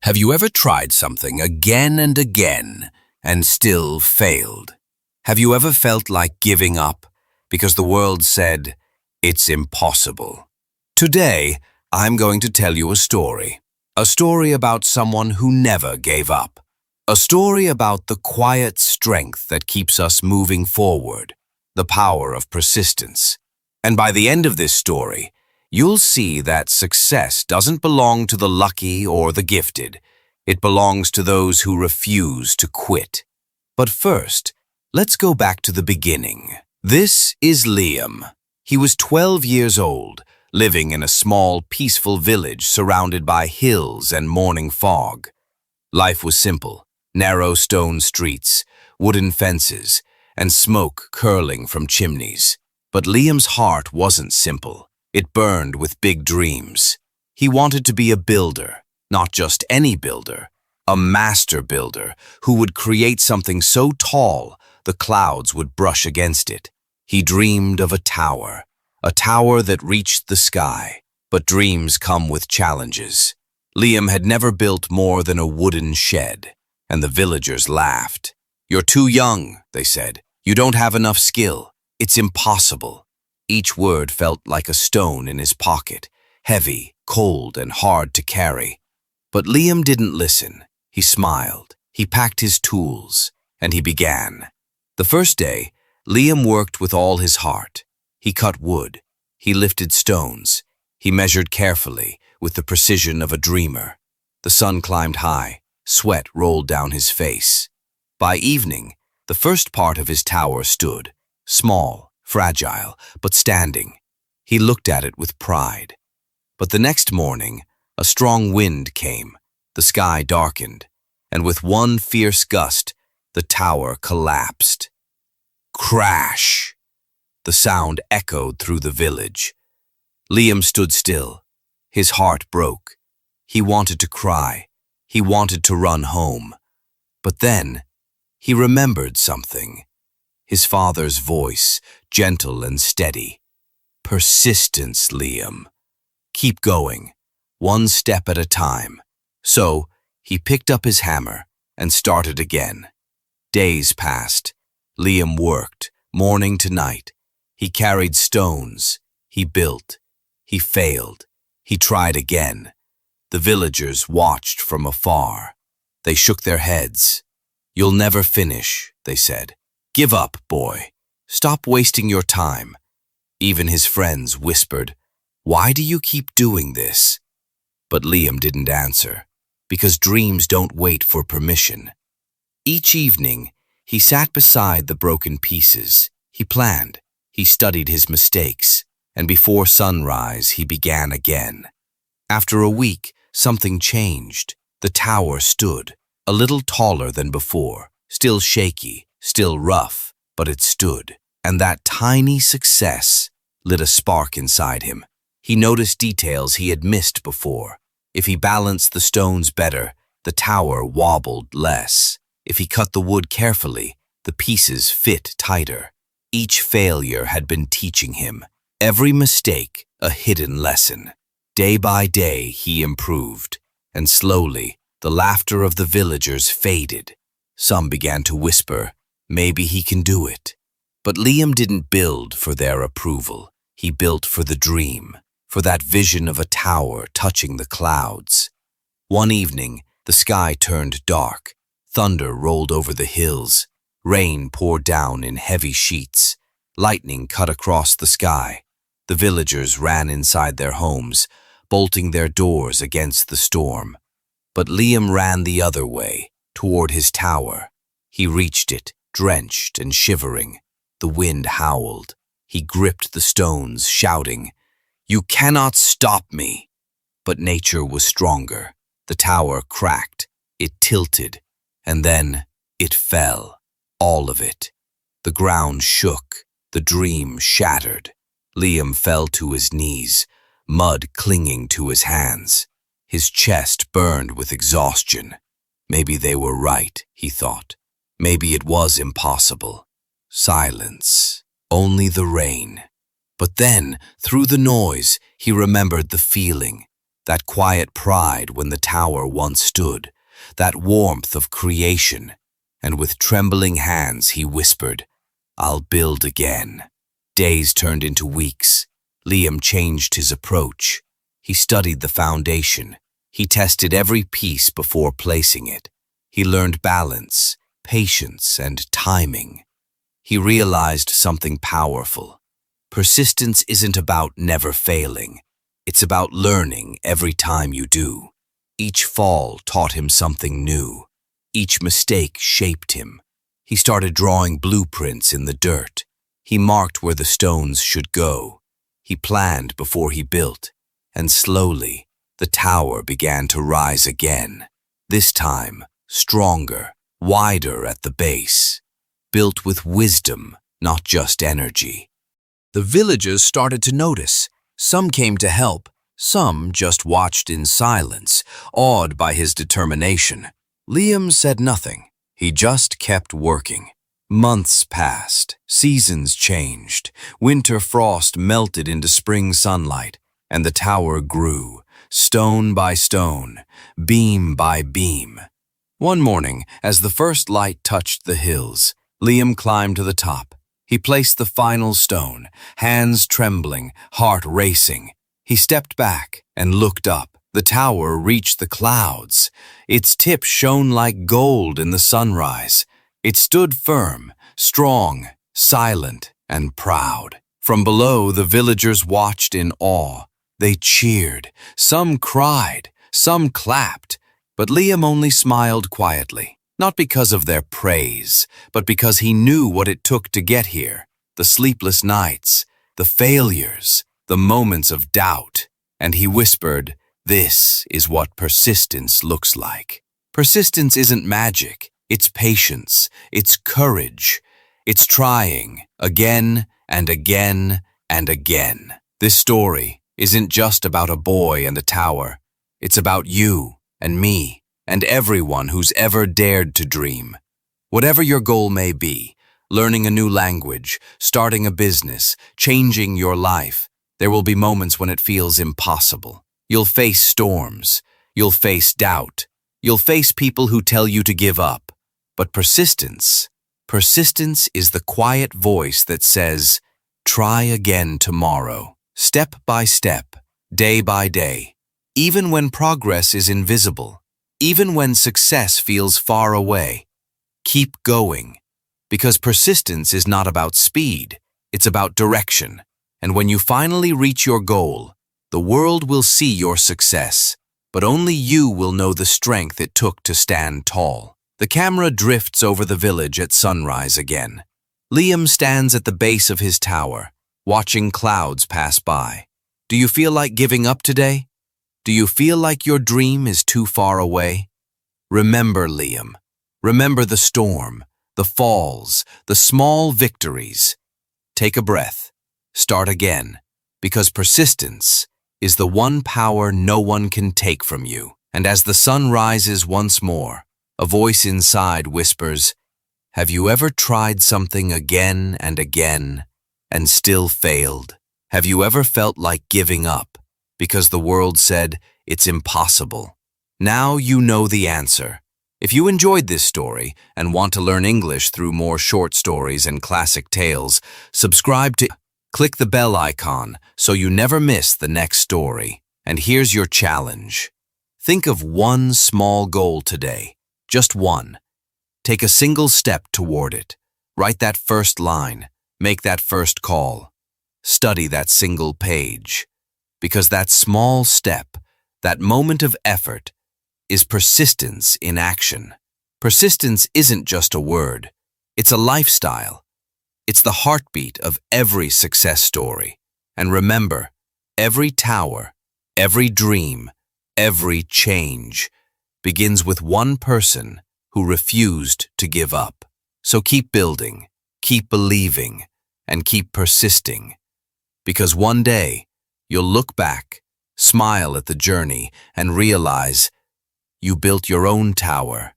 Have you ever tried something again and again and still failed? Have you ever felt like giving up because the world said, it's impossible? Today, I'm going to tell you a story about someone who never gave up. A story about the quiet strength that keeps us moving forward, the power of persistence. And by the end of this story, you'll see that success doesn't belong to the lucky or the gifted. It belongs to those who refuse to quit. But first, let's go back to the beginning. This is Liam. He was 12 years old, living in a small, peaceful village surrounded by hills and morning fog. Life was simple: narrow stone streets, wooden fences, and smoke curling from chimneys. But Liam's heart wasn't simple. It burned with big dreams. He wanted to be a builder, not just any builder, a master builder who would create something so tall the clouds would brush against it. He dreamed of a tower that reached the sky. But dreams come with challenges. Liam had never built more than a wooden shed, and the villagers laughed. "You're too young," they said. "You don't have enough skill. It's impossible." Each word felt like a stone in his pocket, heavy, cold, and hard to carry. But Liam didn't listen. He smiled. He packed his tools, and he began. The first day, Liam worked with all his heart. He cut wood. He lifted stones. He measured carefully, with the precision of a dreamer. The sun climbed high. Sweat rolled down his face. By evening, the first part of his tower stood, small, fragile, but standing. He looked at it with pride. But the next morning, a strong wind came. The sky darkened, and with one fierce gust, the tower collapsed. Crash! The sound echoed through the village. Liam stood still. His heart broke. He wanted to cry. He wanted to run home. But then, he remembered something. His father's voice, gentle and steady. "Persistence, Liam. Keep going, one step at a time." So, he picked up his hammer and started again. Days passed. Liam worked, morning to night. He carried stones. He built. He failed. He tried again. The villagers watched from afar. They shook their heads. "You'll never finish," they said. "Give up, boy. Stop wasting your time." Even his friends whispered, "Why do you keep doing this?" But Liam didn't answer, because dreams don't wait for permission. Each evening, he sat beside the broken pieces. He planned. He studied his mistakes, and before sunrise, he began again. After a week, something changed. The tower stood, a little taller than before, still shaky, still rough, but it stood. And that tiny success lit a spark inside him. He noticed details he had missed before. If he balanced the stones better, the tower wobbled less. If he cut the wood carefully, the pieces fit tighter. Each failure had been teaching him. Every mistake, a hidden lesson. Day by day, he improved. And slowly, the laughter of the villagers faded. Some began to whisper, "Maybe he can do it." But Liam didn't build for their approval. He built for the dream, for that vision of a tower touching the clouds. One evening, the sky turned dark. Thunder rolled over the hills. Rain poured down in heavy sheets. Lightning cut across the sky. The villagers ran inside their homes, bolting their doors against the storm. But Liam ran the other way, toward his tower. He reached it, drenched and shivering. The wind howled. He gripped the stones, shouting, "You cannot stop me!" But nature was stronger. The tower cracked. It tilted. And then it fell. All of it. The ground shook. The dream shattered. Liam fell to his knees, mud clinging to his hands. His chest burned with exhaustion. Maybe they were right, he thought. Maybe it was impossible. Silence. Only the rain. But then, through the noise, he remembered the feeling. that quiet pride when the tower once stood, that warmth of creation, and with trembling hands he whispered, "I'll build again." Days turned into weeks. Liam changed his approach. He studied the foundation. He tested every piece before placing it. He learned balance, patience, and timing. He realized something powerful. Persistence isn't about never failing. It's about learning every time you do. Each fall taught him something new. Each mistake shaped him. He started drawing blueprints in the dirt. He marked where the stones should go. He planned before he built, and slowly the tower began to rise again. This time, stronger, wider at the base, built with wisdom, not just energy. The villagers started to notice. Some came to help, some just watched in silence, awed by his determination. Liam said nothing. He just kept working. Months passed, seasons changed, winter frost melted into spring sunlight, and the tower grew, stone by stone, beam by beam. One morning, as the first light touched the hills, Liam climbed to the top. He placed the final stone, hands trembling, heart racing. He stepped back and looked up. The tower reached the clouds. Its tip shone like gold in the sunrise. It stood firm, strong, silent, and proud. From below, the villagers watched in awe. They cheered. Some cried. Some clapped. But Liam only smiled quietly. Not because of their praise, but because he knew what it took to get here. The sleepless nights, the failures, the moments of doubt. And he whispered, "This is what persistence looks like." Persistence isn't magic. It's patience. It's courage. It's trying again and again and again. This story isn't just about a boy and a tower. It's about you and me and everyone who's ever dared to dream. Whatever your goal may be, learning a new language, starting a business, changing your life, there will be moments when it feels impossible. You'll face storms. You'll face doubt. You'll face people who tell you to give up. But persistence is the quiet voice that says, "Try again tomorrow." Step by step, day by day, even when progress is invisible. Even when success feels far away, keep going, because persistence is not about speed, it's about direction. And when you finally reach your goal, the world will see your success, but only you will know the strength it took to stand tall. The camera drifts over the village at sunrise again. Liam stands at the base of his tower, watching clouds pass by. Do you feel like giving up today? Do you feel like your dream is too far away? Remember, Liam. Remember the storm, the falls, the small victories. Take a breath. Start again, because persistence is the one power no one can take from you. And as the sun rises once more, a voice inside whispers, "Have you ever tried something again and again and still failed? Have you ever felt like giving up because the world said it's impossible?" Now you know the answer. If you enjoyed this story and want to learn English through more short stories and classic tales, subscribe to click the bell icon so you never miss the next story. And here's your challenge. Think of one small goal today, just one. Take a single step toward it. Write that first line, make that first call. Study that single page. Because that small step, that moment of effort, is persistence in action. Persistence isn't just a word. It's a lifestyle. It's the heartbeat of every success story. And remember, every tower, every dream, every change begins with one person who refused to give up. So keep building, keep believing, and keep persisting. Because one day, you'll look back, smile at the journey, and realize you built your own tower